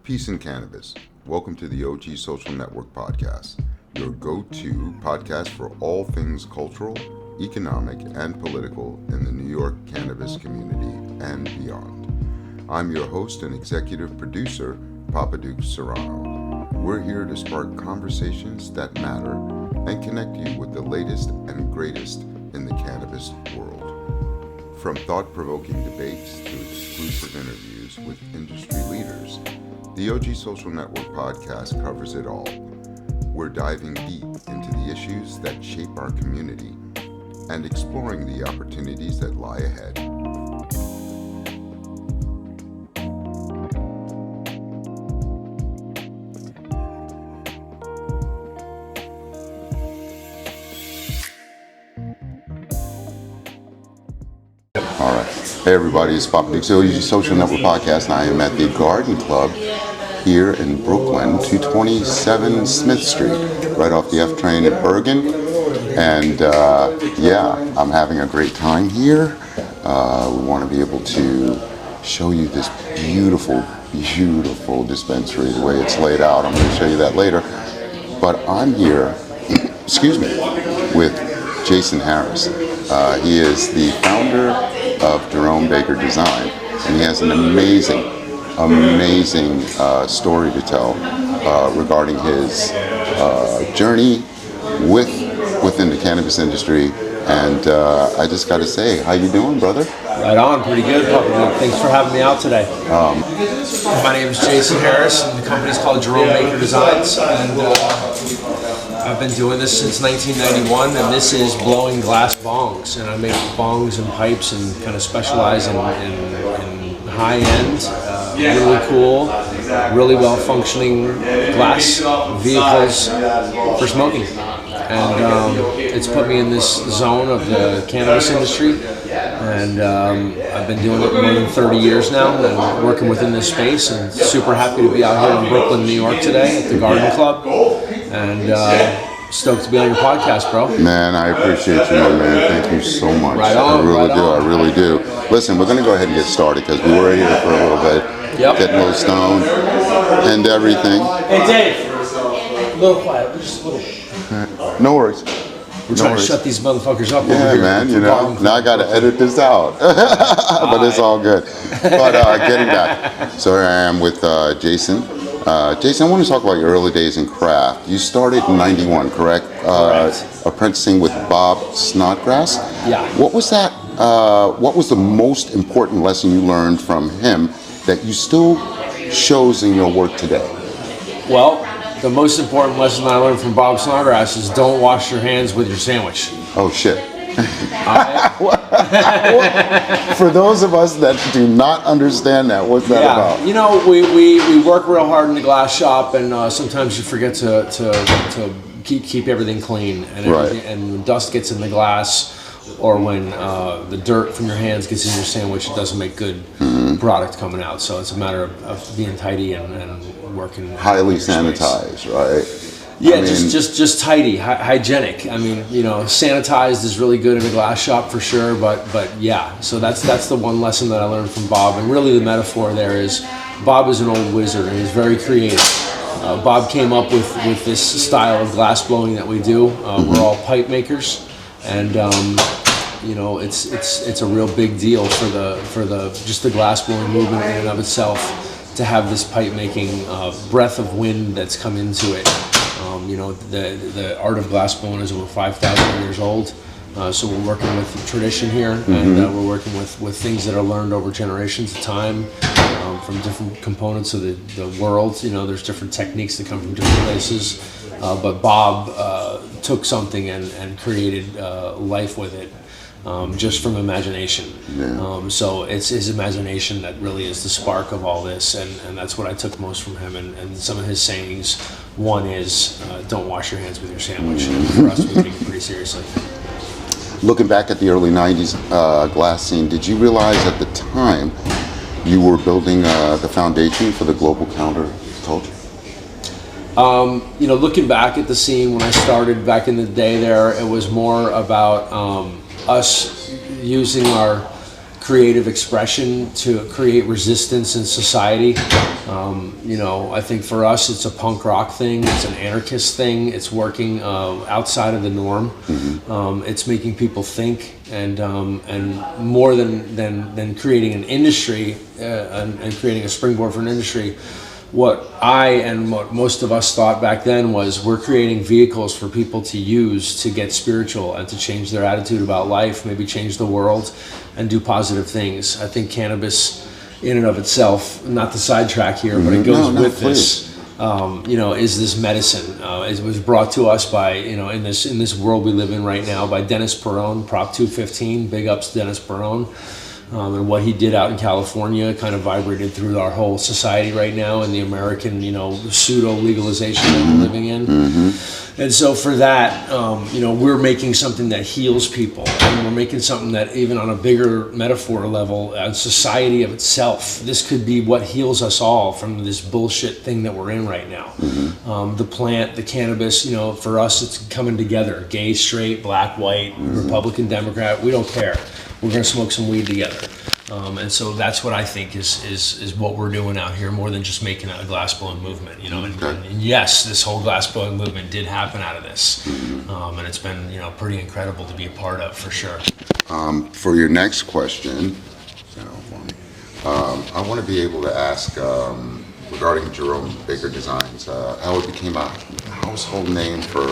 Peace and Cannabis. Welcome to the OG Social Network Podcast, your go-to podcast for all things cultural, economic, and political in the New York cannabis community and beyond. I'm your host and executive producer, Papa Duke Serrano. We're here to spark conversations that matter and connect you with the latest and greatest in the cannabis world. From thought-provoking debates to exclusive interviews with industry leaders, the OG Social Network Podcast covers it all. We're diving deep into the issues that shape our community and exploring the opportunities that lie ahead. All right. Hey everybody, it's Papa Duke, OG Social Network Podcast, and I am at the Garden Club here in Brooklyn, 227 Smith Street, right off the F train at Bergen. And I'm having a great time here. We want to be able to show you this beautiful, beautiful dispensary, the way it's laid out. I'm going to show you that later. But I'm here, with Jason Harris. He is the founder of Jerome Baker Design, and he has an amazing story to tell regarding his journey within the cannabis industry. And I just got to say, how you doing, brother? Right on, pretty good. Thanks for having me out today. My name is Jason Harris, and the company's called Jerome Baker Designs, and I've been doing this since 1991, and this is blowing glass bongs, and I make bongs and pipes and kind of specialize in high-end, really cool, really well-functioning glass vehicles for smoking. And it's put me in this zone of the cannabis industry, and I've been doing it more than 30 years now and working within this space, and super happy to be out here in Brooklyn, New York today at the Garden Club, and stoked to be on your podcast, bro. Man, I appreciate you, my man. Thank you so much. Right on, I really do. Listen, we're going to go ahead and get started because we were here for a little bit, getting a little stoned and everything. Hey, Dave, a little quiet, just a little. No worries. We're trying to shut these motherfuckers up. Yeah, man, now I got to edit this out. But it's all good. But getting back. So here I am with Jason. Jason, I want to talk about your early days in craft. You started in 91, correct? Correct. Apprenticing with Bob Snodgrass. Yeah. What was that? What was the most important lesson you learned from him that you still shows in your work today? Well, the most important lesson I learned from Bob Snodgrass is don't wash your hands with your sandwich. Oh, shit. For those of us that do not understand that, what's that about? You know, we work real hard in the glass shop, and sometimes you forget to keep everything clean, and and when dust gets in the glass, or when the dirt from your hands gets in your sandwich, it doesn't make good product coming out. So it's a matter of being tidy and working highly sanitized, right? Yeah, just tidy, hygienic. I mean, sanitized is really good in a glass shop for sure, but yeah. So that's the one lesson that I learned from Bob, and really the metaphor there is Bob is an old wizard and he's very creative. Bob came up with this style of glass blowing that we do. We're all pipe makers, and it's a real big deal for the glass blowing movement in and of itself to have this pipe making breath of wind that's come into it. The art of glass blowing is over 5,000 years old, so we're working with tradition here, and we're working with things that are learned over generations of time from different components of the world. There's different techniques that come from different places, but Bob took something and created life with it. Just from imagination. Yeah. So it's his imagination that really is the spark of all this, and that's what I took most from him, and some of his sayings. One is, don't wash your hands with your sandwich. And for us, we take it pretty seriously. Looking back at the early 90s glass scene, did you realize at the time you were building the foundation for the global counterculture? Looking back at the scene when I started back in the day there, it was more about us using our creative expression to create resistance in society. I think for us, it's a punk rock thing. It's an anarchist thing. It's working outside of the norm. It's making people think, and more than creating an industry and creating a springboard for an industry. What I and what most of us thought back then was we're creating vehicles for people to use to get spiritual and to change their attitude about life, maybe change the world and do positive things. I think cannabis in and of itself, not to sidetrack here, but it goes with this, is this medicine. It was brought to us by, in this world we live in right now, by Dennis Perone, Prop 215, big ups Dennis Perone. And what he did out in California kind of vibrated through our whole society right now in the American, pseudo legalization that we're living in. And so for that, we're making something that heals people, and we're making something that even on a bigger metaphor level, society of itself, this could be what heals us all from this bullshit thing that we're in right now. The plant, the cannabis, for us, it's coming together. Gay, straight, black, white, Republican, Democrat, we don't care. We're going to smoke some weed together. And so that's what I think is what we're doing out here, more than just making a glass blowing movement, and yes, this whole glass blowing movement did happen out of this. And it's been, pretty incredible to be a part of, for sure. For your next question, I want to be able to ask regarding Jerome Baker Designs, how it became a household name for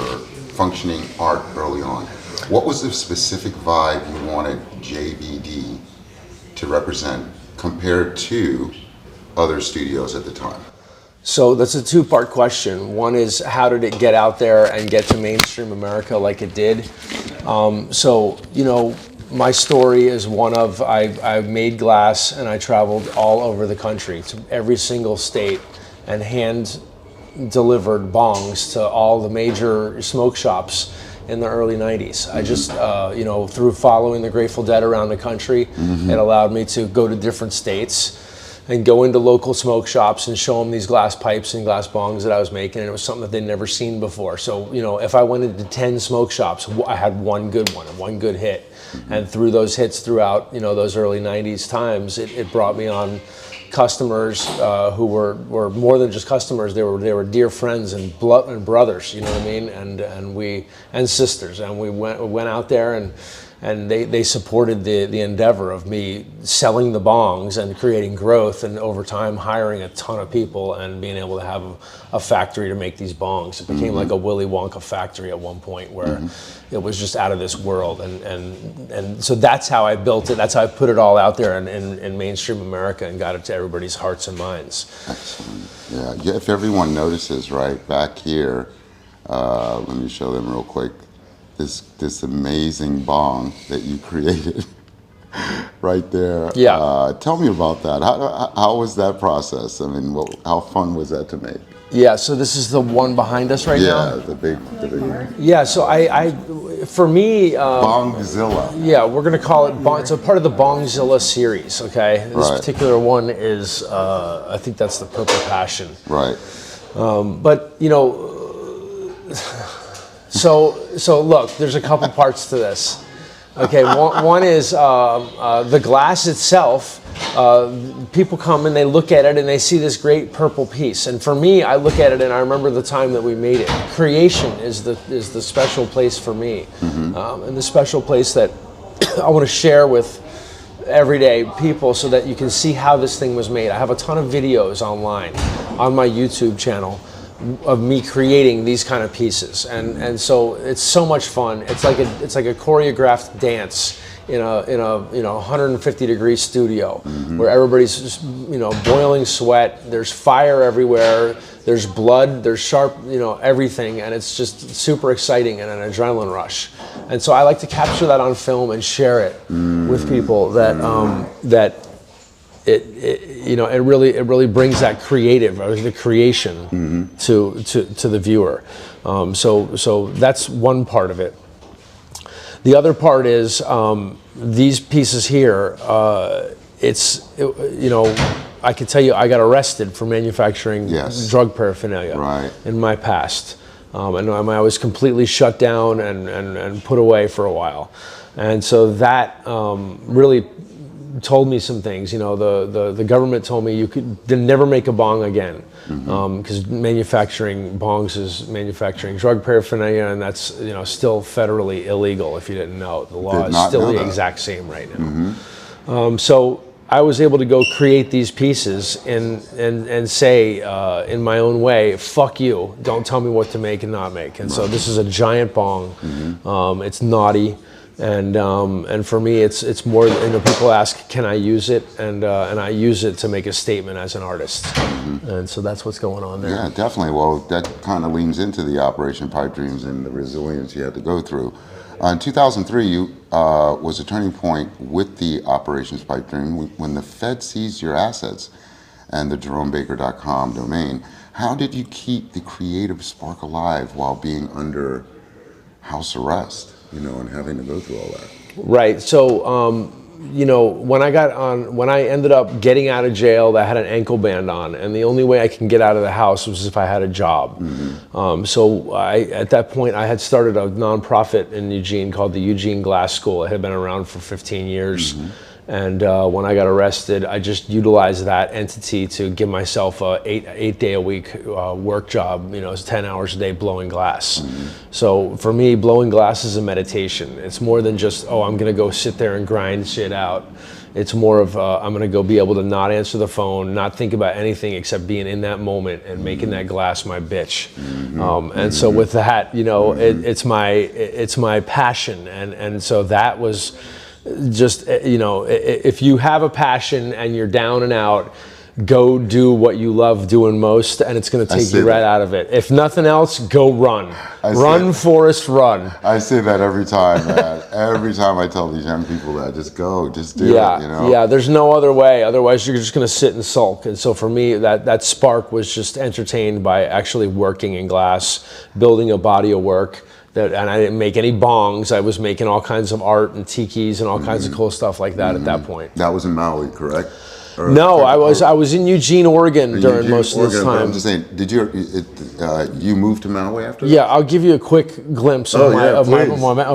functioning art early on. What was the specific vibe you wanted JBD to represent compared to other studios at the time? So that's a two-part question. One is, how did it get out there and get to mainstream America like it did? My story is one of, I made glass and I traveled all over the country to every single state and hand delivered bongs to all the major smoke shops in the early 90s. I just, through following the Grateful Dead around the country, it allowed me to go to different states and go into local smoke shops and show them these glass pipes and glass bongs that I was making, and it was something that they'd never seen before. So, if I went into 10 smoke shops, I had one good one and one good hit. And through those hits throughout, those early 90s times, it brought me on customers who were more than just customers. They were dear friends and blood and brothers, you know what I mean, and sisters. And we went out there and they supported the endeavor of me selling the bongs and creating growth, and over time hiring a ton of people and being able to have a factory to make these bongs. It became like a Willy Wonka factory at one point where it was just out of this world. And so that's how I built it. That's how I put it all out there in mainstream America and got it to everybody's hearts and minds. Excellent. Yeah, if everyone notices, right, back here, let me show them real quick. This amazing bong that you created right there. Yeah. Tell me about that. How was that process? I mean, how fun was that to make? Yeah, so this is the one behind us right now? Yeah, the big. Yeah, so for me... Bongzilla. Yeah, we're going to call it Bong. It's a part of the Bongzilla series, okay? This particular one is, I think that's the Purple Passion. Right. But, So look, there's a couple parts to this. Okay, one is the glass itself. People come and they look at it and they see this great purple piece. And for me, I look at it and I remember the time that we made it. Creation is the special place for me, and the special place that I want to share with everyday people so that you can see how this thing was made. I have a ton of videos online on my YouTube channel of me creating these kind of pieces, and so it's so much fun. It's like a choreographed dance in a 150 degree studio where everybody's just, boiling sweat. There's fire everywhere. There's blood. There's sharp, everything, and it's just super exciting and an adrenaline rush. And so I like to capture that on film and share it with people that it really brings that creative or the creation to the viewer. So that's one part of it. The other part is these pieces here. I can tell you, I got arrested for manufacturing drug paraphernalia in my past, and I was completely shut down and put away for a while, and so that really told me some things. You know, the government told me you could never make a bong again, because manufacturing bongs is manufacturing drug paraphernalia, and that's still federally illegal. If you didn't know, the law is still the exact same right now. So I was able to go create these pieces and say in my own way, "Fuck you! Don't tell me what to make and not make." And so this is a giant bong. It's naughty. And for me, it's more. People ask, "Can I use it?" And I use it to make a statement as an artist. And so that's what's going on there. Yeah, definitely. Well, that kind of leans into the Operation Pipe Dreams and the resilience you had to go through. In 2003, you was a turning point with the Operations Pipe Dream when the Fed seized your assets and the JeromeBaker.com domain. How did you keep the creative spark alive while being under house arrest? And having to go through all that. Right. So, when I ended up getting out of jail, I had an ankle band on, and the only way I can get out of the house was if I had a job. So at that point, I had started a nonprofit in Eugene called the Eugene Glass School. It had been around for 15 years. And when I got arrested, I just utilized that entity to give myself a eight day a week work job. It's 10 hours a day blowing glass. So for me, blowing glass is a meditation. It's more than just, I'm going to go sit there and grind shit out. It's more of I'm going to go be able to not answer the phone, not think about anything except being in that moment and making that glass my bitch. And so with that, it's my passion, and so that was. Just, if you have a passion and you're down and out, go do what you love doing most, and it's going to take you right out of it. If nothing else, go run. Run, Forrest, run. I say that every time, man. Every time I tell these young people that, just go, just do it, Yeah, there's no other way. Otherwise, you're just going to sit and sulk. And so for me, that spark was just entertained by actually working in glass, building a body of work. And I didn't make any bongs. I was making all kinds of art and tikis and all kinds of cool stuff like that at that point. That was in Maui, correct? No, I was in Eugene, Oregon during most of this time. I'm just saying, did you move to Maui after that? Yeah, I'll give you a quick glimpse of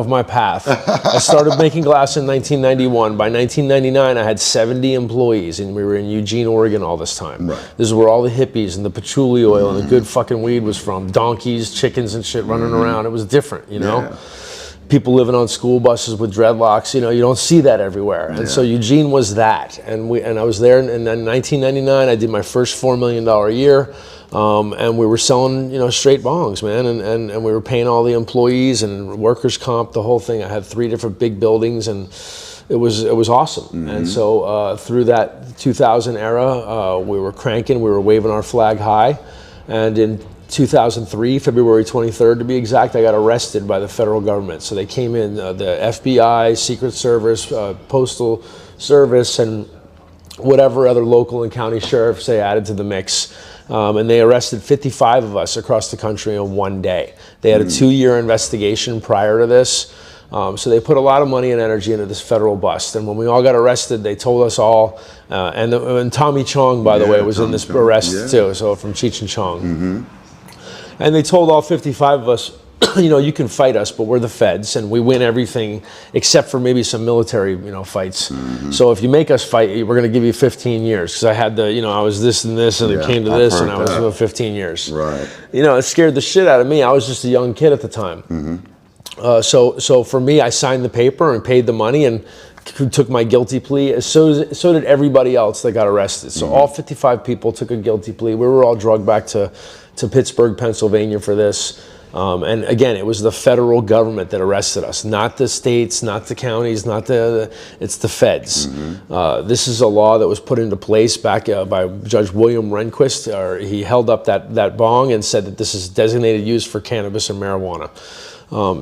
my path. I started making glass in 1991. By 1999, I had 70 employees, and we were in Eugene, Oregon all this time. Right. This is where all the hippies and the patchouli oil and the good fucking weed was from. Donkeys, chickens, and shit running around. It was different, Yeah. People living on school buses with dreadlocks, you don't see that everywhere. And so Eugene was that. And I was there in 1999. I did my first $4 million a year. And we were selling, straight bongs, man. And we were paying all the employees and workers' comp, the whole thing. I had 3 different big buildings, and it was awesome. And so through that 2000 era, we were cranking, we were waving our flag high. And in 2003, February 23rd to be exact, I got arrested by the federal government. So they came in, the FBI, Secret Service, Postal Service, and whatever other local and county sheriffs they added to the mix. And they arrested 55 of us across the country in one day. They had a 2-year investigation prior to this. So they put a lot of money and energy into this federal bust. And when we all got arrested, they told us all, and Tommy Chong, by the way, was in this arrest too, so from Cheech and Chong. And they told all 55 of us, you can fight us, but we're the feds, and we win everything except for maybe some military, fights. So if you make us fight, we're going to give you 15 years. Because I had I was this and this, and it came to this, and I was 15 years. Right. It scared the shit out of me. I was just a young kid at the time. So for me, I signed the paper and paid the money and took my guilty plea. So did everybody else that got arrested. So all 55 people took a guilty plea. We were all drugged back to Pittsburgh, Pennsylvania for this. And again, it was the federal government that arrested us, not the states, not the counties, it's the feds. This is a law that was put into place back by Judge William Rehnquist. He held up that bong and said that this is designated use for cannabis and marijuana.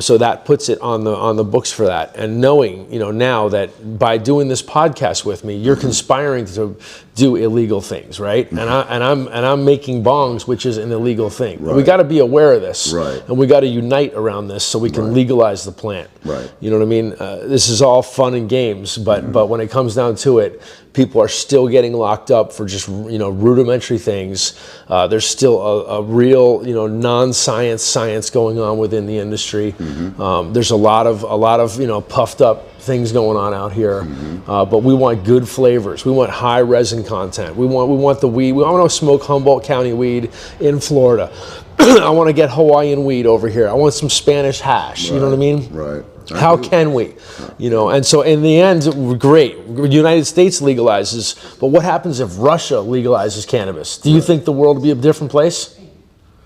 So that puts it on the books for that. And knowing, now that by doing this podcast with me, you're conspiring to do illegal things, right? And I'm making bongs, which is an illegal thing. Right. We got to be aware of this, right? And we got to unite around this so we can legalize the plant. Right. You know what I mean? This is all fun and games, but when it comes down to it, people are still getting locked up for just rudimentary things. There's still a real non-science going on within the industry. There's a lot of puffed up things going on out here, but we want good flavors. We want high resin content. We want the weed. We want to smoke Humboldt County weed in Florida. I want to get Hawaiian weed over here. I want some Spanish hash. You know what I mean? Right. How can we? And so in the end, great. The United States legalizes, but what happens if Russia legalizes cannabis? Do you think the world would be a different place?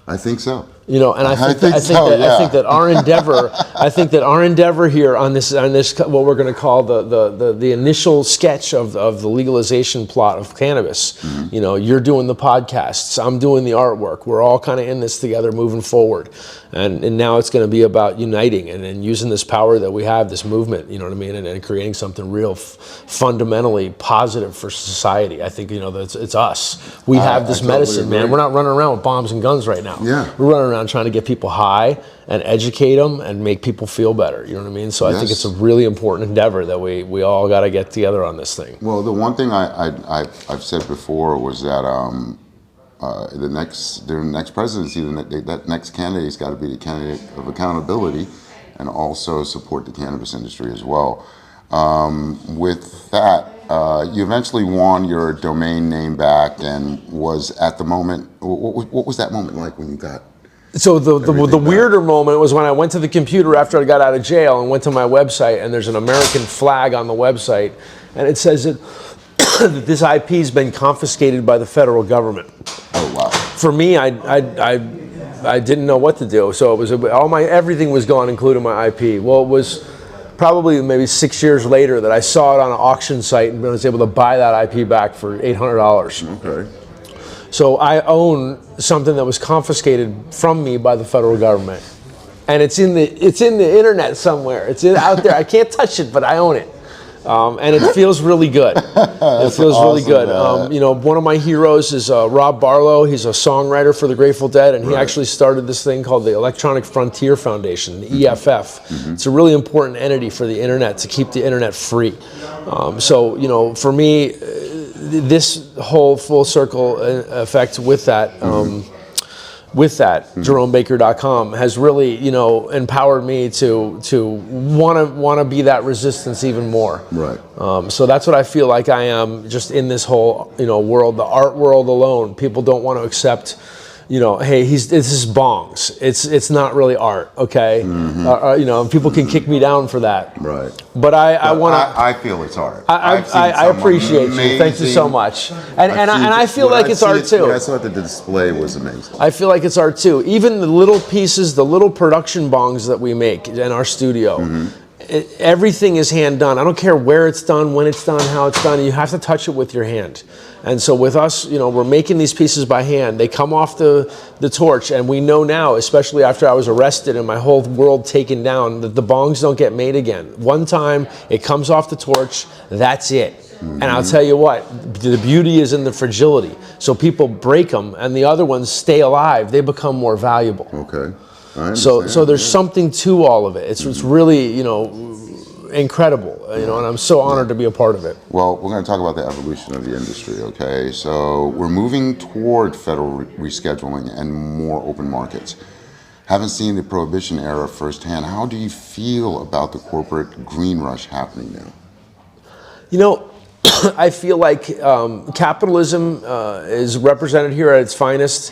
I think so. I think that our endeavor here on this what we're going to call the initial sketch of the legalization plot of cannabis. You're doing the podcasts, I'm doing the artwork. We're all kind of in this together, moving forward, and now it's going to be about uniting and using this power that we have, this movement. You know what I mean, and creating something real fundamentally positive for society. I think it's us. We have this medicine, man. We're not running around with bombs and guns right now. Yeah. We're running around trying to get people high and educate them and make people feel better. You know what I mean? So I think it's a really important endeavor that we all got to get together on this thing. Well, the one thing I've said before was that the next presidency, that next candidate's got to be the candidate of accountability and also support the cannabis industry as well. With that, you eventually won your domain name back and was at the moment, what was that moment like when you got? So the weirder moment was when I went to the computer after I got out of jail and went to my website, and there's an American flag on the website, and it says that this IP has been confiscated by the federal government. Oh wow! For me, I didn't know what to do, so it was everything was gone, including my IP. Well, it was probably maybe 6 years later that I saw it on an auction site and was able to buy that IP back for $800. Okay. So I own something that was confiscated from me by the federal government, and it's in the internet somewhere. It's out there. I can't touch it, but I own it, and it feels really good. It feels really good. One of my heroes is Rob Barlow. He's a songwriter for the Grateful Dead, and he actually started this thing called the Electronic Frontier Foundation, the EFF. It's a really important entity for the internet to keep the internet free. For me, this whole full circle effect with that, JeromeBaker.com has really, empowered me to want to be that resistance even more. Right. So that's what I feel like I am just in this whole, world, the art world alone. People don't want to accept, hey, this is bongs. It's not really art, okay? People can kick me down for that. Right. But I want to. I feel it's art. I appreciate you. Thank you so much. And I feel like it's art too. I thought the display was amazing. I feel like it's art too. Even the little pieces, the little production bongs that we make in our studio. Everything is hand done. I don't care where it's done, when it's done, how it's done. You have to touch it with your hand. And so with us, we're making these pieces by hand. They come off the torch, and we know now, especially after I was arrested and my whole world taken down, that the bongs don't get made again. One time, it comes off the torch, that's it. And I'll tell you what, the beauty is in the fragility. So people break them, and the other ones stay alive. They become more valuable. Okay. So there's something to all of it. It's really, incredible, and I'm so honored to be a part of it. Well, we're going to talk about the evolution of the industry, okay? So we're moving toward federal rescheduling and more open markets. Haven't seen the Prohibition era firsthand. How do you feel about the corporate green rush happening now? I feel like capitalism is represented here at its finest.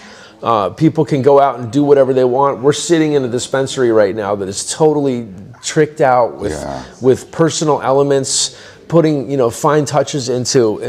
People can go out and do whatever they want. We're sitting in a dispensary right now that is totally tricked out with personal elements, putting fine touches into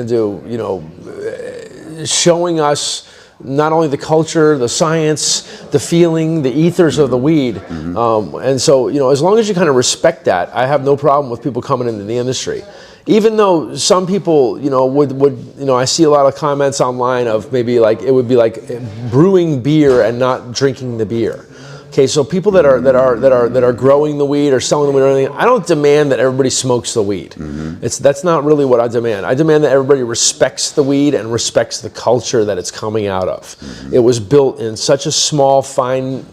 showing us not only the culture, the science, the feeling, the ethers of the weed. And so as long as you kind of respect that, I have no problem with people coming into the industry. Even though some people, would I see a lot of comments online of maybe like it would be like brewing beer and not drinking the beer. Okay, so people that are growing the weed or selling the weed or anything, I don't demand that everybody smokes the weed. That's not really what I demand. I demand that everybody respects the weed and respects the culture that it's coming out of. It was built in such a small, fine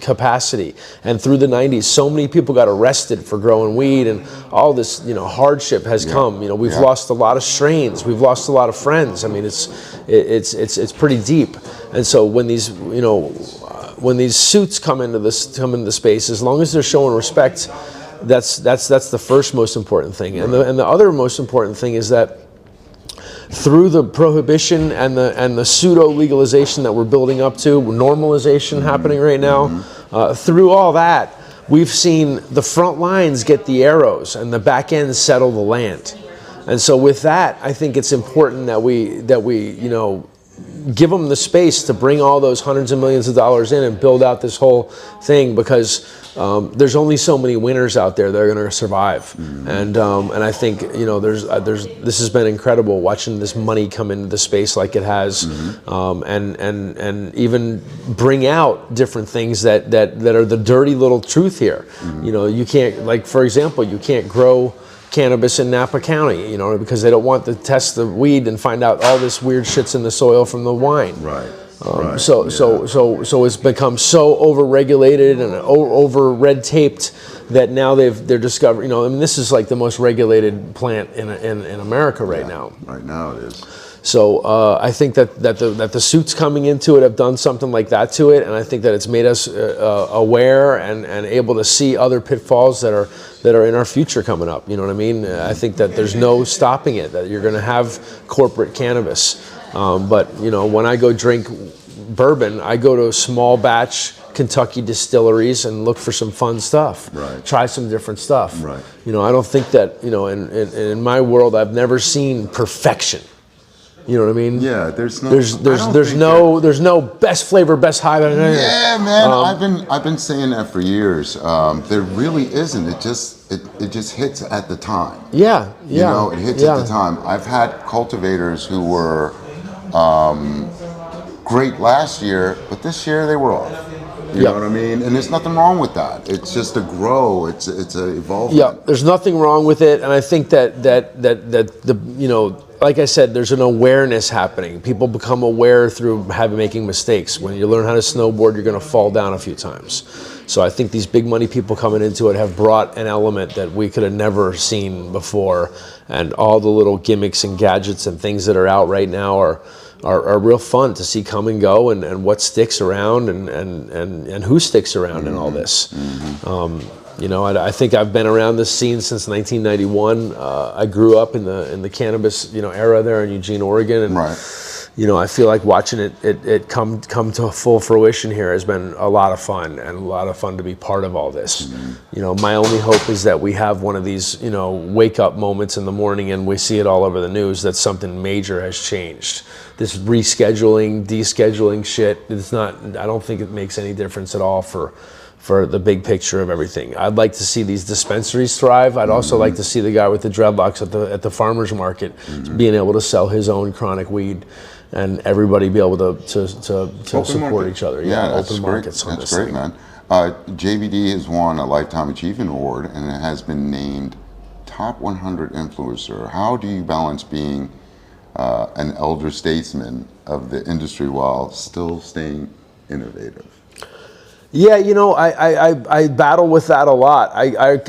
capacity. And through the 90s, so many people got arrested for growing weed, and all this, hardship has come. We've lost a lot of strains. We've lost a lot of friends. I mean, it's pretty deep. And so when these, when these suits come into the space, as long as they're showing respect, that's the first most important thing. And the other most important thing is that through the prohibition and the pseudo legalization that we're building up to, normalization happening right now, through all that, we've seen the front lines get the arrows and the back ends settle the land. And so with that, I think it's important that we give them the space to bring all those hundreds of millions of dollars in and build out this whole thing, because there's only so many winners out there that are going to survive. And I think this has been incredible watching this money come into the space like it has, and even bring out different things that are the dirty little truth here. You can't, like, for example, you can't grow cannabis in Napa County, because they don't want to test the weed and find out all this weird shit's in the soil from the wine. Right. So it's become so over-regulated and over-red taped that now they're discovering. This is like the most regulated plant in America right now. Right now it is. So I think that the suits coming into it have done something like that to it, and I think that it's made us aware and able to see other pitfalls that are in our future coming up. You know what I mean? I think that there's no stopping it. That you're going to have corporate cannabis, but when I go drink bourbon, I go to small batch Kentucky distilleries and look for some fun stuff. Right. Try some different stuff. Right. I don't think that in my world I've never seen perfection. You know what I mean? Yeah, there's no best flavor, best high. Yeah, man, I've been saying that for years. There really isn't. It just hits at the time. Yeah. It hits at the time. I've had cultivators who were great last year, but this year they were off. You know what I mean? And there's nothing wrong with that. It's just a grow. It's a evolvement. Yeah, there's nothing wrong with it, and I think that the like I said, there's an awareness happening. People become aware through making mistakes. When you learn how to snowboard, you're going to fall down a few times. So I think these big money people coming into it have brought an element that we could have never seen before, and all the little gimmicks and gadgets and things that are out right now are real fun to see come and go, and what sticks around and who sticks around in all this. I think I've been around this scene since 1991. I grew up in the cannabis era there in Eugene, Oregon, and I feel like watching it come to full fruition here has been a lot of fun, and a lot of fun to be part of all this. My only hope is that we have one of these wake up moments in the morning and we see it all over the news that something major has changed. This rescheduling, descheduling shit, I don't think it makes any difference at all for the big picture of everything. I'd like to see these dispensaries thrive. I'd also like to see the guy with the dreadlocks at the farmer's market being able to sell his own chronic weed, and everybody be able to support each other. Yeah, open markets on this thing. That's great, man. JBD has won a Lifetime Achievement Award, and it has been named Top 100 Influencer. How do you balance being an elder statesman of the industry while still staying innovative? Yeah, I battle with that a lot.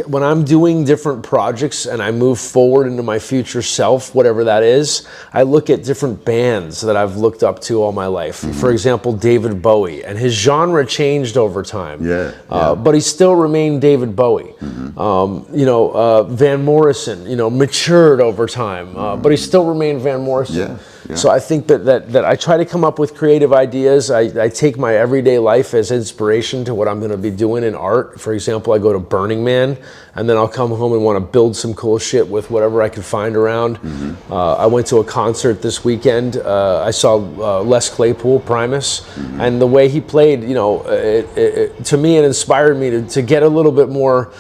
When I'm doing different projects and I move forward into my future self, whatever that is, I look at different bands that I've looked up to all my life. For example, David Bowie, and his genre changed over time. But he still remained David Bowie. Van Morrison, matured over time, but he still remained Van Morrison. So I think that I try to come up with creative ideas. I take my everyday life as inspiration to what I'm going to be doing in art. For example, I go to Burning Man, and then I'll come home and want to build some cool shit with whatever I can find around. I went to a concert this weekend. I saw Les Claypool, Primus, and the way he played, to me, it inspired me to get a little bit more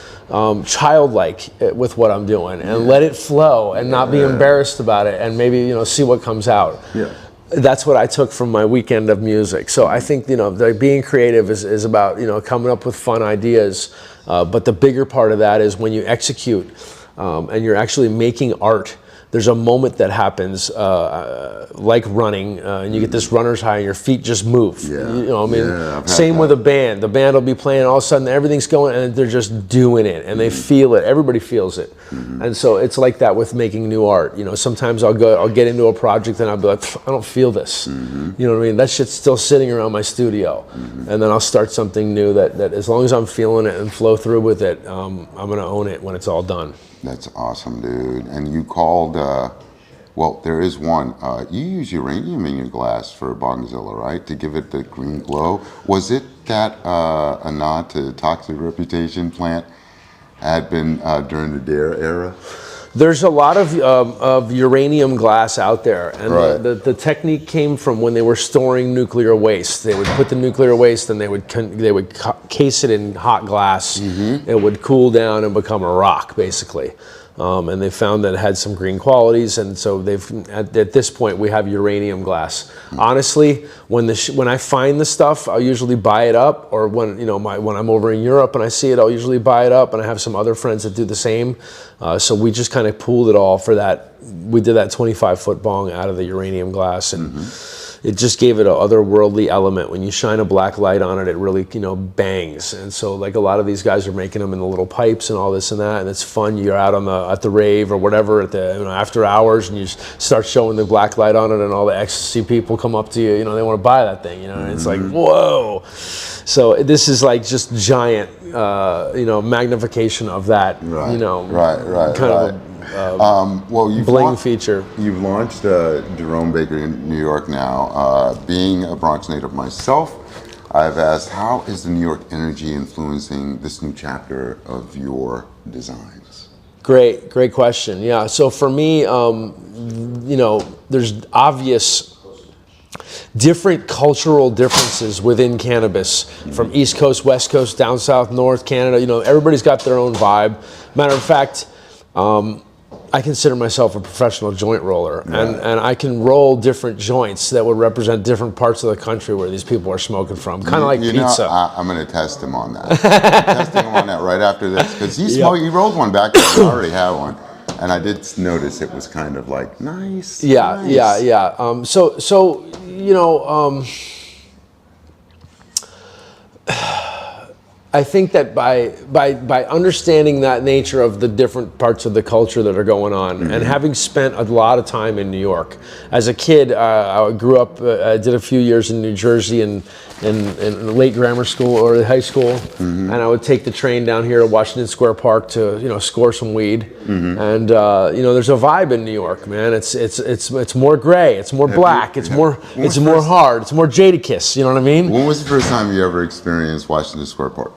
childlike with what I'm doing, and let it flow, and not be embarrassed about it, and maybe see what comes out. That's what I took from my weekend of music. So I think being creative is about coming up with fun ideas, but the bigger part of that is when you execute and you're actually making art there's a moment that happens like running, and you get this runner's high, and your feet just move. Yeah. You know, I mean, Yeah, same with a band. The band will be playing, all of a sudden everything's going, and they're just doing it, and they feel it. Everybody feels it, and so it's like that with making new art. You know, sometimes I'll get into a project and I'll be like, I don't feel this. You know what I mean? That shit's still sitting around my studio, and then I'll start something new that as long as I'm feeling it and flow through with it, I'm gonna own it when it's all done. That's awesome, dude. And you called, well, there is one. You use uranium in your glass for Bongzilla, right? To give it the green glow. Was it that a nod to the toxic reputation plant had been during the DARE era? There's a lot of uranium glass out there, and Right. the technique came from when they were storing nuclear waste. They would put the nuclear waste, and they would case it in hot glass. It would cool down and become a rock, basically. And they found that it had some green qualities, and so at this point we have uranium glass. Honestly, when I find the stuff, I'll usually buy it up, or when I'm over in Europe and I see it, I'll usually buy it up, and I have some other friends that do the same. So we just kind of pooled it all for that. We did that 25-foot bong out of the uranium glass, and it just gave it a otherworldly element. When you shine a black light on it, it really, bangs. And so, like, a lot of these guys are making them in the little pipes and all this and that, and it's fun. You're out at the rave or whatever at the after hours, and you start showing the black light on it, and all the ecstasy people come up to you. They want to buy that thing. And it's like, whoa. So this is like just giant, magnification of that. Right. Kind of Well, you've bling feature. You've launched Jerome Baker in New York now. Being a Bronx native myself, I've asked, how is the New York energy influencing this new chapter of your designs? Great question. Yeah. So for me, there's obvious different cultural differences within cannabis, from East Coast, West Coast, down South, North, Canada. Everybody's got their own vibe. Matter of fact, I consider myself a professional joint roller, and I can roll different joints that would represent different parts of the country where these people are smoking from, kind of like pizza. I'm going to test him on that. Testing him on that right after this, because he rolled one back there, and I already had one, and I did notice it was kind of like nice. Yeah. I think that by understanding that nature of the different parts of the culture that are going on, and having spent a lot of time in New York. As a kid, I grew up, I did a few years in New Jersey in late grammar school or high school, and I would take the train down here to Washington Square Park to score some weed. And there's a vibe in New York, man. It's more gray, it's more black, it's more hard, it's more Jadakiss. You know what I mean? When was the first time you ever experienced Washington Square Park?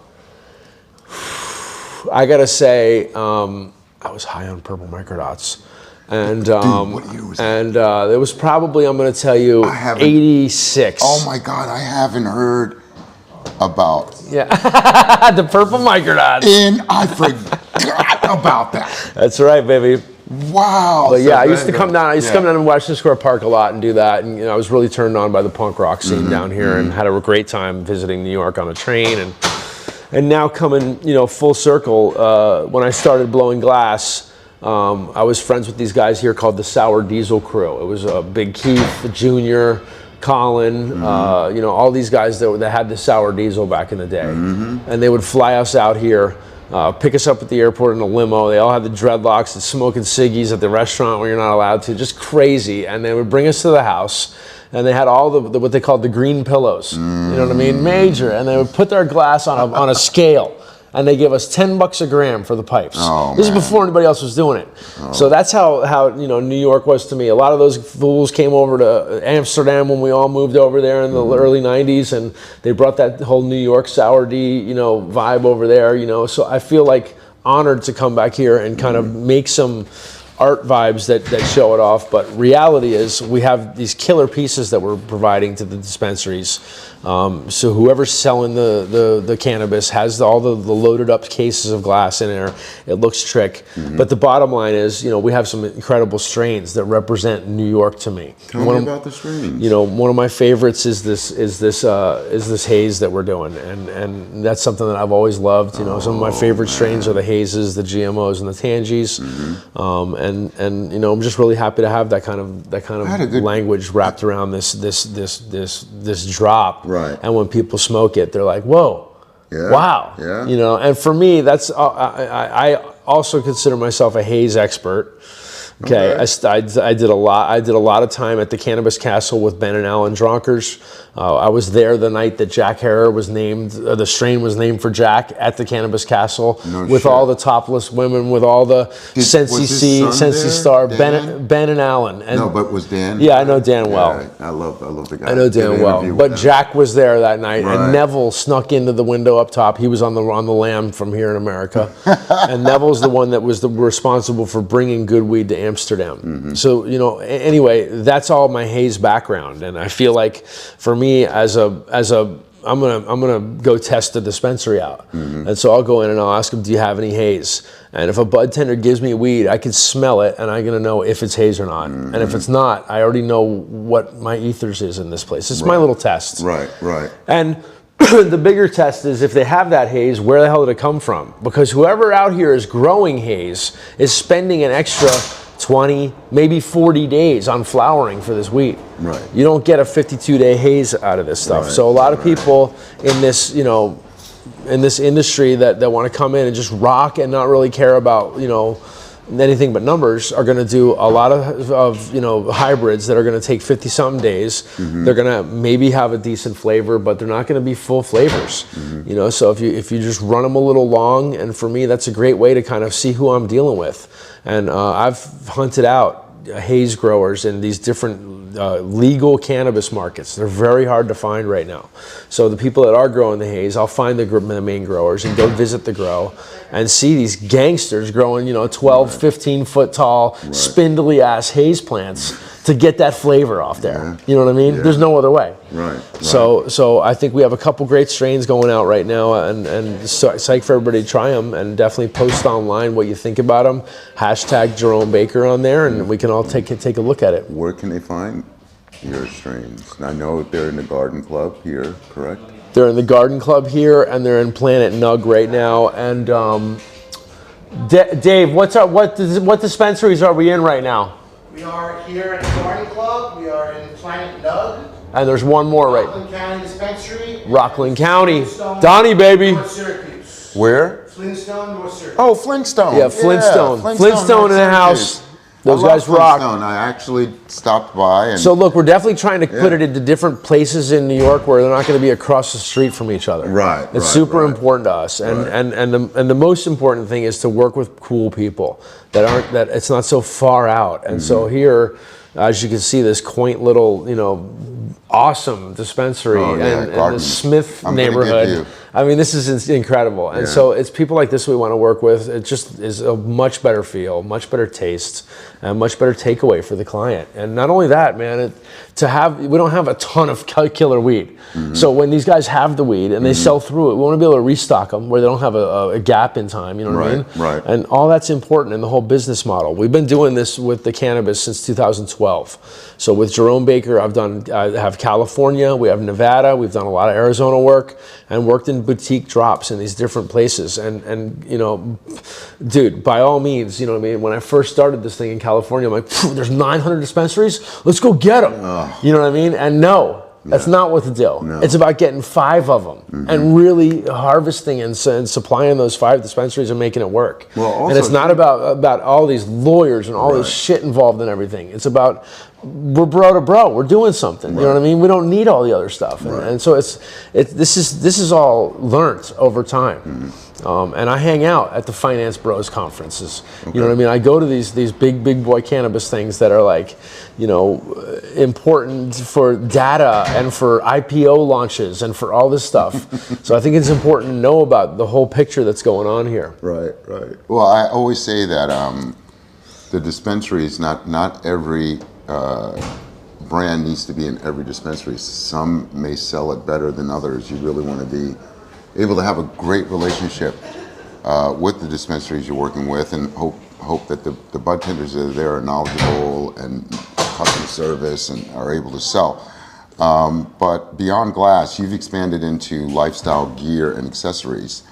I gotta say, I was high on purple microdots, and what year was that? It was probably, I'm gonna tell you, 86. Oh my God, I haven't heard about the purple microdots. And I forgot about that. That's right, baby. Wow. But I used to come down. I used to come down to Washington Square Park a lot and do that, and I was really turned on by the punk rock scene down here, and had a great time visiting New York on a train, and now coming, full circle, when I started blowing glass, I was friends with these guys here called the Sour Diesel Crew. It was Big Keith, Junior, Colin, all these guys that had the Sour Diesel back in the day. And they would fly us out here, pick us up at the airport in a limo. They all had the dreadlocks and smoking ciggies at the restaurant where you're not allowed to, just crazy. And they would bring us to the house. And they had all the what they called the green pillows, you know what I mean, major. And they would put their glass on a scale, and they give us $10 a gram for the pipes. This is before anybody else was doing it. So that's how New York was to me. A lot of those fools came over to Amsterdam when we all moved over there in the early '90s, and they brought that whole New York sour D vibe over there. So I feel like honored to come back here and kind of make some art vibes that show it off, but reality is we have these killer pieces that we're providing to the dispensaries. So whoever's selling the cannabis has all the loaded up cases of glass in there. It looks trick, but the bottom line is, we have some incredible strains that represent New York to me. Tell me about the strains. One of my favorites is this haze that we're doing, and that's something that I've always loved. Some of my favorite strains are the hazes, the GMOs, and the Tangies. and you know, I'm just really happy to have that kind of language wrapped around this drop. Right. And when people smoke it, they're like, whoa. Yeah. Wow. Yeah. You know, and for me, that's I also consider myself a haze expert. Okay. I did a lot of time at the Cannabis Castle with Ben and Alan Dronkers. I was there the night that Jack Herer was named, the strain was named for Jack at the Cannabis Castle, with all the topless women, with all the Sensi C, Sensi Star, Ben and Alan. And, no, but was Dan? Yeah, I know Dan well. I love the guy. I know Dan well. But Jack was there that night, and Neville snuck into the window up top. He was on the lam from here in America, and Neville's the one that was responsible for bringing good weed to Amsterdam. Mm-hmm. So, you know, anyway, that's all my haze background, and I feel like for me as a I'm gonna go test the dispensary out, and so I'll go in and I'll ask them, do you have any haze? And if a bud tender gives me weed, I can smell it and I'm gonna know if it's haze or not. And if it's not, I already know what my ethers is in this place. It's my little test. Right. And the bigger test is if they have that haze, where the hell did it come from? Because whoever out here is growing haze is spending an extra 20, maybe 40 days on flowering for this weed. Right. You don't get a 52-day haze out of this stuff. So a lot of people in this, you know, in this industry that want to come in and just rock and not really care about, you know, anything but numbers are going to do a lot of you know, hybrids that are going to take 50-something days. They're going to maybe have a decent flavor, but they're not going to be full flavors. You know, so if you just run them a little long, and for me, that's a great way to kind of see who I'm dealing with. And I've hunted out haze growers in these different legal cannabis markets. They're very hard to find right now. So the people that are growing the haze, I'll find the main growers and go visit the grow and see these gangsters growing, you know, 12, 15 foot tall, spindly ass haze plants to get that flavor off there. You know what I mean? There's no other way. So I think we have a couple great strains going out right now, and so psyched for everybody to try them, and definitely post online what you think about them. Hashtag Jerome Baker on there, and we can all take a look at it. Where can they find your strains? I know they're in the Garden Club here, correct? They're in the Garden Club here, and they're in Planet Nug right now. And Dave, what dispensaries are we in right now? We are here at the Garden Club. We are in Planet Nug. And there's one more, right? Rockland County Dispensary. Rockland County. Flintstone, Donnie, baby. North Syracuse. Where? Flintstone, North Syracuse. Oh, Flintstone. Yeah, Flintstone. Flintstone in the house. Those guys rock. I actually stopped by. And so look, we're definitely trying to put it into different places in New York where they're not going to be across the street from each other. It's super important to us, and the most important thing is to work with cool people that it's not so far out. And so here, as you can see, this quaint little, you know, awesome dispensary in the Smith neighborhood. I mean, this is incredible. And so it's people like this we want to work with. It just is a much better feel, much better taste, and much better takeaway for the client. And not only that, man, we don't have a ton of killer weed. So when these guys have the weed and they sell through it, we want to be able to restock them where they don't have a gap in time, you know what I mean? Right. And all that's important in the whole business model. We've been doing this with the cannabis since 2012. So with Jerome Baker, I have California, we have Nevada, we've done a lot of Arizona work, and worked in boutique drops in these different places. And you know, dude, by all means, you know what I mean? When I first started this thing in California, I'm like, there's 900 dispensaries? Let's go get them. You know what I mean? And no, that's not what the deal. It's about getting 5 of them and really harvesting and supplying those 5 dispensaries and making it work. And it's not about all these lawyers and all this shit involved in everything. It's about we're bro to bro. We're doing something. You know what I mean? We don't need all the other stuff. And so this is all learnt over time. And I hang out at the Finance Bros conferences. You know what I mean? I go to these big boy cannabis things that are like, you know, important for data and for IPO launches and for all this stuff. So I think it's important to know about the whole picture that's going on here. Right. Well, I always say that the dispensaries, not every brand needs to be in every dispensary. Some may sell it better than others. You really want to be able to have a great relationship with the dispensaries you're working with, and hope that the bud tenders that are there are knowledgeable and customer service and are able to sell. But beyond glass, you've expanded into lifestyle gear and accessories.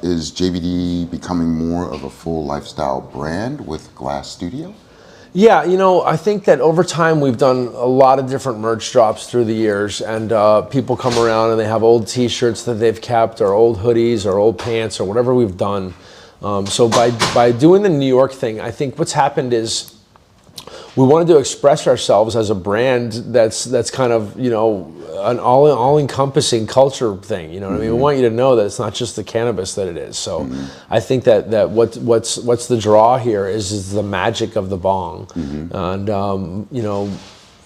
Is JBD becoming more of a full lifestyle brand with Glass Studio? Yeah, I think that over time we've done a lot of different merch drops through the years, and people come around and they have old T-shirts that they've kept, or old hoodies, or old pants, or whatever we've done. So by doing the New York thing, I think what's happened is we wanted to express ourselves as a brand that's kind of an all-encompassing culture thing. You know what I mean? We want you to know that it's not just the cannabis that it is. So I think that what's the draw here is the magic of the bong, and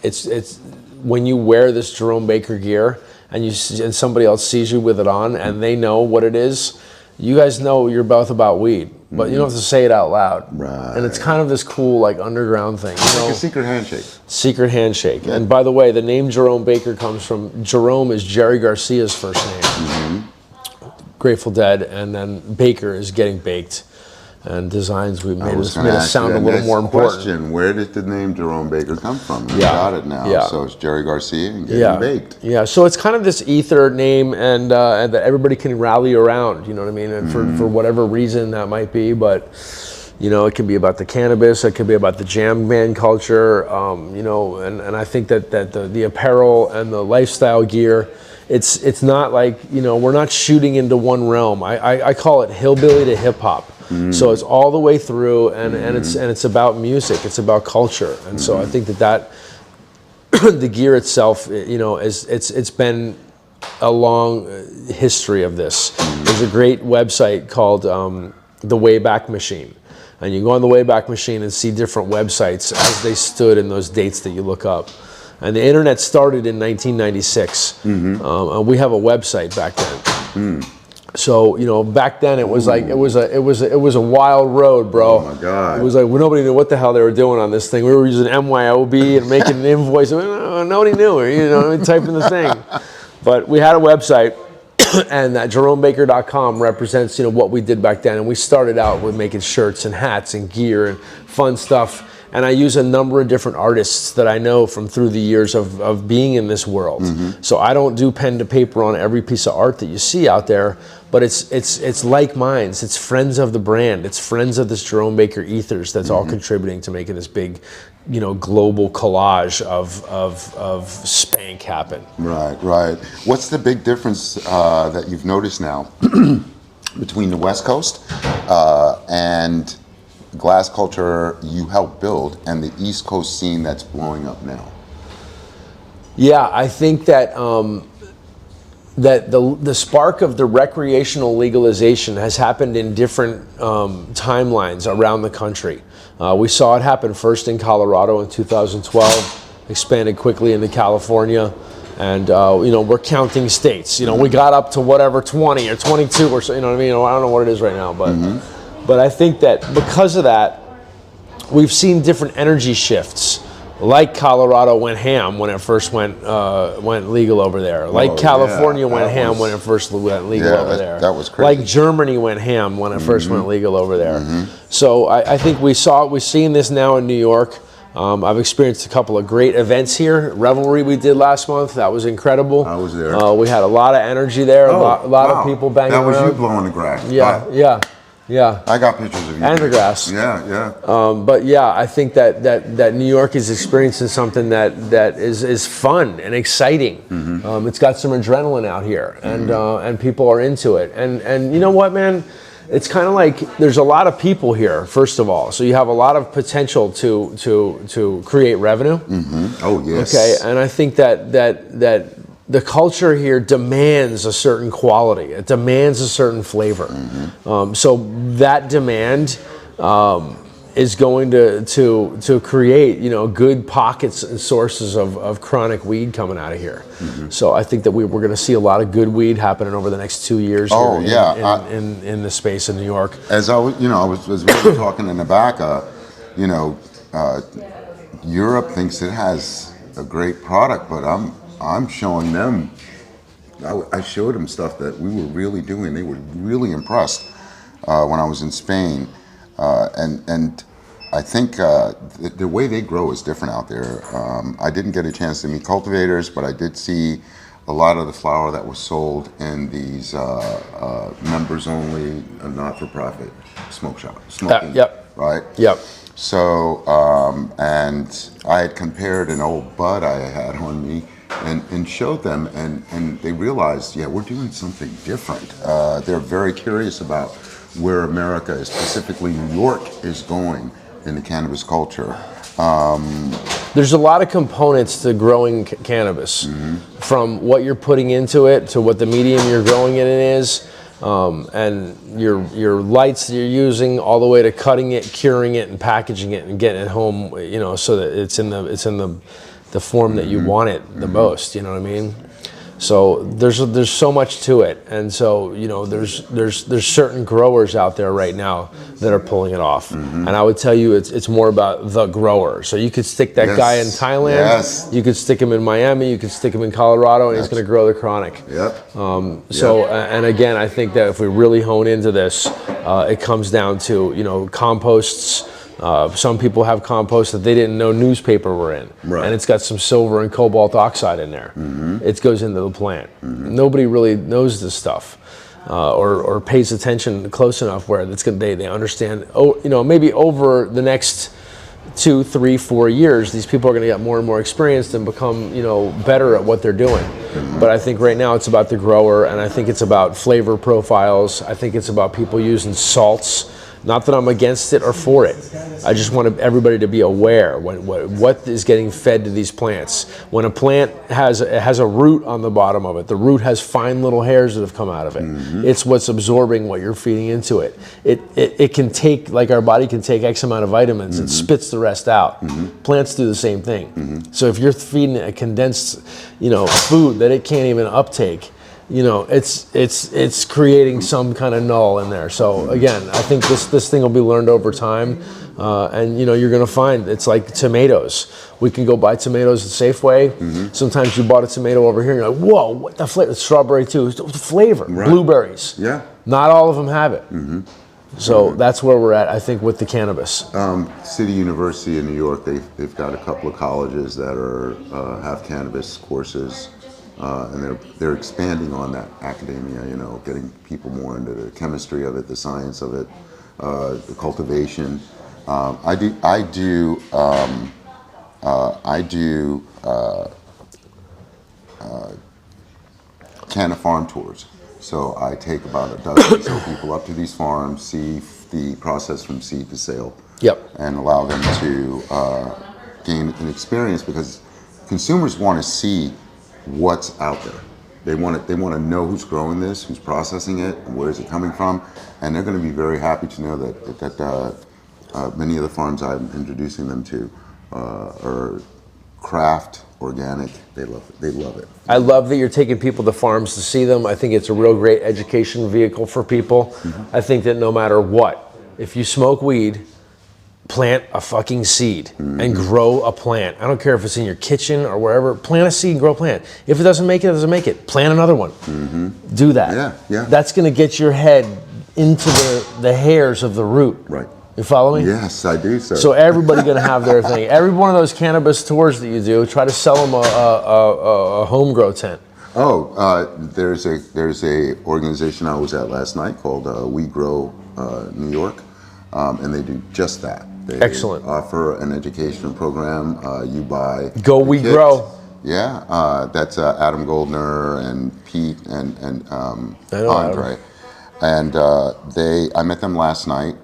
it's when you wear this Jerome Baker gear and somebody else sees you with it on and they know what it is. You guys know you're both about weed, but you don't have to say it out loud. Right. And it's kind of this cool, like, underground thing. Like a secret handshake. Secret handshake. And by the way, the name Jerome Baker comes from, Jerome is Jerry Garcia's first name. Grateful Dead, and then Baker is getting baked. And designs we made us sound a little more important. Question: where did the name Jerome Baker come from? You Yeah. got it now. Yeah. So it's Jerry Garcia and getting baked. Yeah, so it's kind of this ether name, and that everybody can rally around, you know what I mean? And for whatever reason that might be, but it can be about the cannabis, it could be about the jam band culture, and I think that the apparel and the lifestyle gear, it's not like, we're not shooting into one realm. I call it hillbilly to hip hop. So it's all the way through, and it's about music, it's about culture, and so I think that the gear itself, it's been a long history of this. There's a great website called the Wayback Machine, and you go on the Wayback Machine and see different websites as they stood in those dates that you look up. And the internet started in 1996. And we have a website back then. So back then it was like it was a wild road, bro. Oh my God! It was like nobody knew what the hell they were doing on this thing. We were using MYOB and making an invoice. Nobody knew, typing the thing. But we had a website, and that JeromeBaker.com represents what we did back then. And we started out with making shirts and hats and gear and fun stuff. And I use a number of different artists that I know from through the years of being in this world. So I don't do pen to paper on every piece of art that you see out there, but it's like minds. It's friends of the brand. It's friends of this Jerome Baker ethers that's all contributing to making this big, global collage of spank happen. Right. What's the big difference that you've noticed now between the West Coast and glass culture you helped build and the East Coast scene that's blowing up now? Yeah, I think that that the spark of the recreational legalization has happened in different timelines around the country. We saw it happen first in Colorado in 2012, expanded quickly into California, and we're counting states. We got up to whatever 20 or 22 or so. I don't know what it is right now, but I think that because of that, we've seen different energy shifts. Like Colorado went ham when it first went legal over there. Like California went ham when it first went legal over there. That was crazy. Like Germany went ham when it first went legal over there. So I think we've seen this now in New York. I've experienced a couple of great events here. Revelry we did last month. That was incredible. I was there. We had a lot of energy there. A lot of people banging around. That was you blowing the grass. Yeah. I got pictures of you. And the grass. Yeah. But yeah, I think that New York is experiencing something that is fun and exciting. It's got some adrenaline out here, and people are into it. And you know what, man? It's kind of like there's a lot of people here, first of all. So you have a lot of potential to create revenue. Oh yes. Okay, and I think that the culture here demands a certain quality. It demands a certain flavor. So that demand is going to create good pockets and sources of chronic weed coming out of here. So I think that we're going to see a lot of good weed happening over the next 2 years. In the space in New York. As I was really talking in the back. Europe thinks it has a great product, but I'm showing them. I showed them stuff that we were really doing. They were really impressed when I was in Spain, and I think the way they grow is different out there. I didn't get a chance to meet cultivators, but I did see a lot of the flower that was sold in these members only, not-for-profit smoke shop, smoking, Yep. right? Yep. So, and I had compared an old bud I had on me and showed them, and they realized, yeah, we're doing something different. They're very curious about where America, specifically New York, is going in the cannabis culture. There's a lot of components to growing cannabis, from what you're putting into it to what the medium you're growing it in is, and your lights that you're using, all the way to cutting it, curing it, and packaging it, and getting it home, you know, so that it's in the form that you want it the most. You know what I mean? So there's so much to it, and so, you know, there's certain growers out there right now that are pulling it off, and I would tell you it's more about the grower. So you could stick that guy in Thailand, you could stick him in Miami, you could stick him in Colorado, and he's going to grow the chronic. And again, I think that if we really hone into this, it comes down to, you know, composts. Some people have compost that they didn't know newspaper were in, and it's got some silver and cobalt oxide in there. It goes into the plant. Nobody really knows this stuff, or pays attention close enough where they understand. Oh, you know, maybe over the next 2, 3, 4 years, these people are going to get more and more experienced and become, you know, better at what they're doing. But I think right now it's about the grower, and I think it's about flavor profiles. I think it's about people using salts. Not that I'm against it or for it. I just want everybody to be aware what is getting fed to these plants. When a plant has a root on the bottom of it, the root has fine little hairs that have come out of it. It's what's absorbing what you're feeding into it. It can take, like our body can take X amount of vitamins and spits the rest out. Plants do the same thing. So if you're feeding it a condensed, you know, food that it can't even uptake, you know, it's creating some kind of null in there. So again, I think this thing will be learned over time, and you know, you're going to find it's like tomatoes. We can go buy tomatoes at Safeway. Sometimes you bought a tomato over here, and you're like, whoa, what the flavor? Strawberry too. The flavor, blueberries. Yeah. Not all of them have it. So that's where we're at, I think, with the cannabis. City University in New York, they've got a couple of colleges that have cannabis courses. And they're expanding on that academia, you know, getting people more into the chemistry of it, the science of it, the cultivation. I do canna farm tours. So I take about a dozen or so people up to these farms, see the process from seed to sale, and allow them to gain an experience, because consumers want to see what's out there. They want to know who's growing this, who's processing it, and where is it coming from, and they're going to be very happy to know that many of the farms I'm introducing them to are craft, organic. They love it. They love it. I love that you're taking people to farms to see them. I think it's a real great education vehicle for people. I think that no matter what, if you smoke weed, plant a fucking seed and grow a plant. I don't care if it's in your kitchen or wherever. Plant a seed and grow a plant. If it doesn't make it, it doesn't make it. Plant another one. Do that. Yeah. That's going to get your head into the hairs of the root. Right. You follow me? Yes, I do, sir. So everybody's going to have their thing. Every one of those cannabis tours that you do, try to sell them a home grow tent. There's a organization I was at last night called We Grow New York, and they do just that. They offer an educational program. You buy We kit. Grow. Yeah, that's Adam Goldner and Pete and Andre. And I met them last night.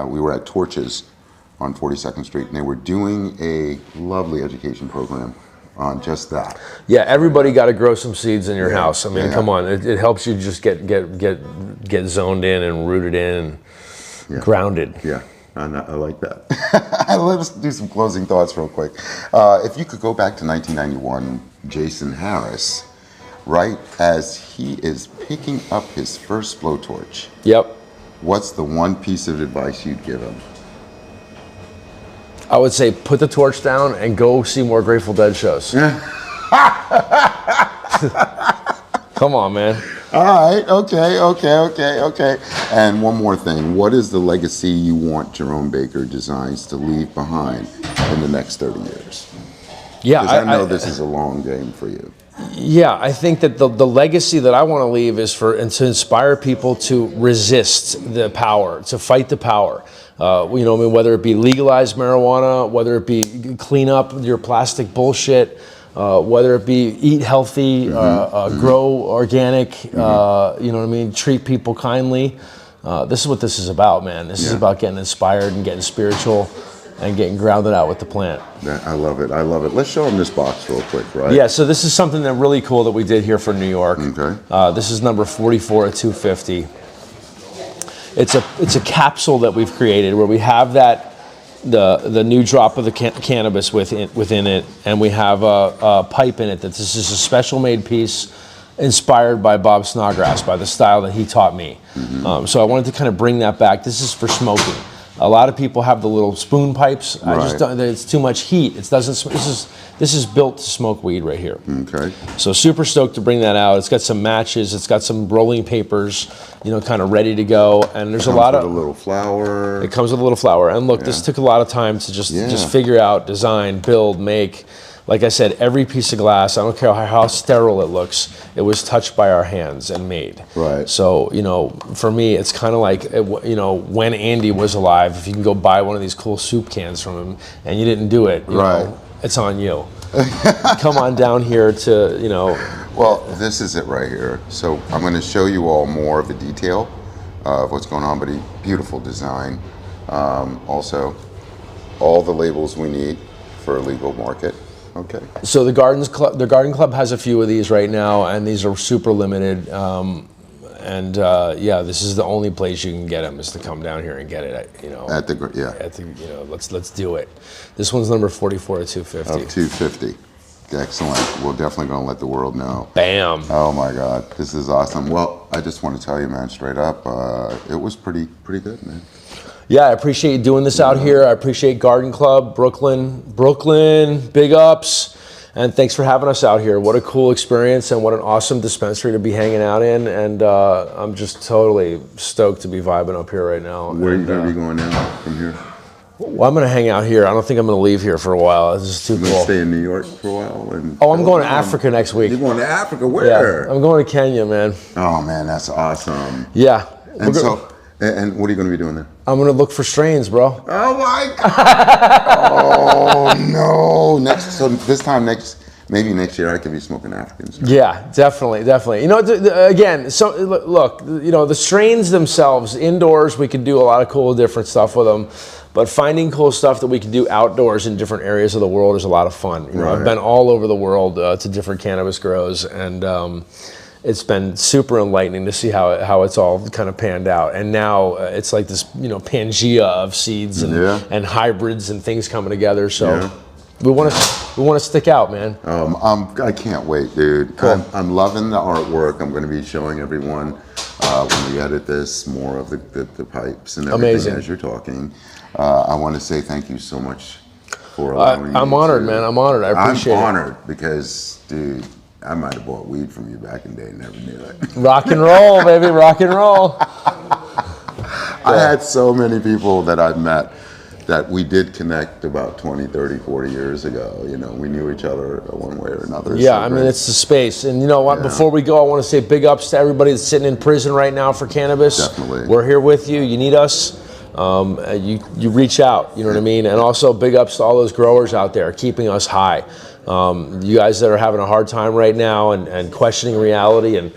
We were at Torches on 42nd Street, and they were doing a lovely education program on just that. Yeah, everybody got to grow some seeds in your house. I mean, come on, it helps you just get zoned in and rooted in and grounded. Yeah. I like that. Let's do some closing thoughts real quick. If you could go back to 1991, Jason Harris, right as he is picking up his first blowtorch. What's the one piece of advice you'd give him? I would say put the torch down and go see more Grateful Dead shows. Come on, man. All right, okay. And one more thing. What is the legacy you want Jerome Baker Designs to leave behind in the next 30 years? Yeah, Because I know this is a long game for you. Yeah, I think that the legacy that I want to leave is to inspire people to resist the power, to fight the power. Whether it be legalize marijuana, whether it be clean up your plastic bullshit, whether it be eat healthy, grow organic, treat people kindly. This is what this is about, man. This is about getting inspired and getting spiritual and getting grounded out with the plant. I love it. Let's show them this box real quick, right? Yeah, so this is something that really cool that we did here for New York. Okay. This is number 44 at 250. It's a capsule that we've created where we have the new drop of the cannabis within it, and we have a pipe in it. This is a special made piece inspired by Bob Snodgrass, by the style that he taught me. So I wanted to kind of bring that back. This is for smoking. A lot of people have the little spoon pipes. It's too much heat. This is built to smoke weed right here. Okay. So super stoked to bring that out. It's got some matches. It's got some rolling papers, kind of ready to go. And there's a lot of a little flower. It comes with a little flower. And look, this took a lot of time to just figure out, design, build, make. Like I said, every piece of glass, I don't care how sterile it looks, it was touched by our hands and made. Right. So, for me, it's kind of like, when Andy was alive, if you can go buy one of these cool soup cans from him and you didn't do it, you know, it's on you. Come on down here to, Well, this is it right here. So I'm going to show you all more of the detail of what's going on, but a beautiful design. Also, all the labels we need for a legal market. Okay. So the Garden Club has a few of these right now, and these are super limited. This is the only place you can get them, is to come down here and get it. Let's do it. This one's number 44 at 250. Of 250. Excellent. We're definitely going to let the world know. Bam. Oh my God, this is awesome. Well, I just want to tell you, man, straight up, it was pretty good, man. Yeah, I appreciate you doing this out here. I appreciate Garden Club, Brooklyn, big ups. And thanks for having us out here. What a cool experience and what an awesome dispensary to be hanging out in. And I'm just totally stoked to be vibing up here right now. Where are you going to be going now from here? Well, I'm going to hang out here. I don't think I'm going to leave here for a while. It's just too cool. You going to stay in New York for a while? I'm going to Africa next week. You're going to Africa? Where? Yeah, I'm going to Kenya, man. Oh, man, that's awesome. Yeah. And what are you going to be doing there? I'm going to look for strains, bro. Oh, my God. Oh, no. Maybe next year I could be smoking Africans. Yeah, definitely. Again, so look, the strains themselves, indoors, we could do a lot of cool different stuff with them. But finding cool stuff that we can do outdoors in different areas of the world is a lot of fun. I've been all over the world to different cannabis grows, and it's been super enlightening to see how it's all kind of panned out. And now it's like this, Pangea of seeds and hybrids and things coming together. So we want to stick out, man. I can't wait, dude. Cool. I'm loving the artwork. I'm going to be showing everyone when we edit this more of the pipes and everything. Amazing. As you're talking. I want to say thank you so much for allowing me. I'm honored, man. I'm honored. I appreciate it. I'm honored because, dude, I might have bought weed from you back in the day and never knew it. Rock and roll, baby, rock and roll. I had so many people that I've met that we did connect about 20, 30, 40 years ago. We knew each other one way or another. Yeah, I mean, it's the space. And you know what? Yeah. Before we go, I want to say big ups to everybody that's sitting in prison right now for cannabis. Definitely. We're here with you. You need us. You reach out, you know what I mean? And also big ups to all those growers out there keeping us high. You guys that are having a hard time right now and questioning reality and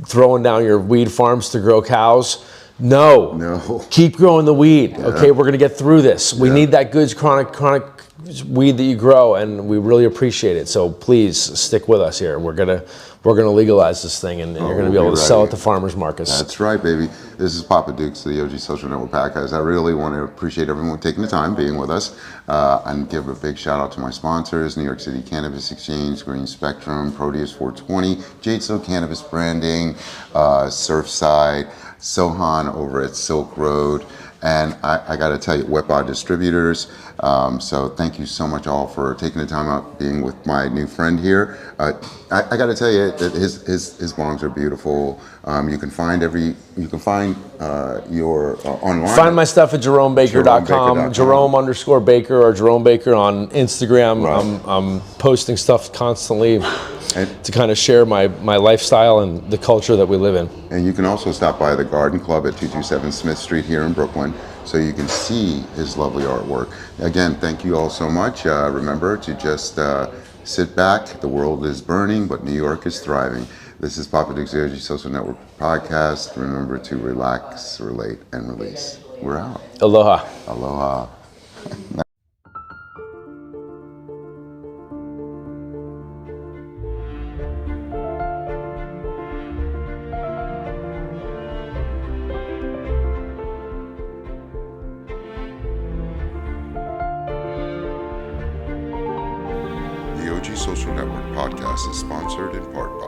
throwing down your weed farms to grow cows. No. Keep growing the weed. Yeah. Okay, we're gonna get through this. We need that good chronic weed that you grow, and we really appreciate it. So please stick with us here. We're gonna legalize this thing, and you're gonna be able to sell it to farmers markets. That's right, baby. This is Papa Dukes of the OG Social Network Podcast. I really want to appreciate everyone taking the time being with us, and give a big shout out to my sponsors: New York City Cannabis Exchange, Green Spectrum, Proteus 420, Jadesville Cannabis Branding, Surfside, Sohan over at Silk Road, and I got to tell you, Wetheimer Distributors. So thank you so much all for taking the time out being with my new friend here. I got to tell you that his bongs are beautiful. You can find your online. Find my stuff at jeromebaker.com, jeromebaker.com. Jerome_Baker or Jerome Baker on Instagram. Right. I'm posting stuff constantly And, to kind of share my lifestyle and the culture that we live in. and you can also stop by the Garden Club at 227 Smith Street here in Brooklyn, so you can see his lovely artwork. Again, thank you all so much. Remember to just sit back. The world is burning, but New York is thriving. This is Papa Duke's OG Social Network podcast. Remember to relax, relate, and release. We're out. Aloha. Aloha. The OG Social Network podcast is sponsored in part by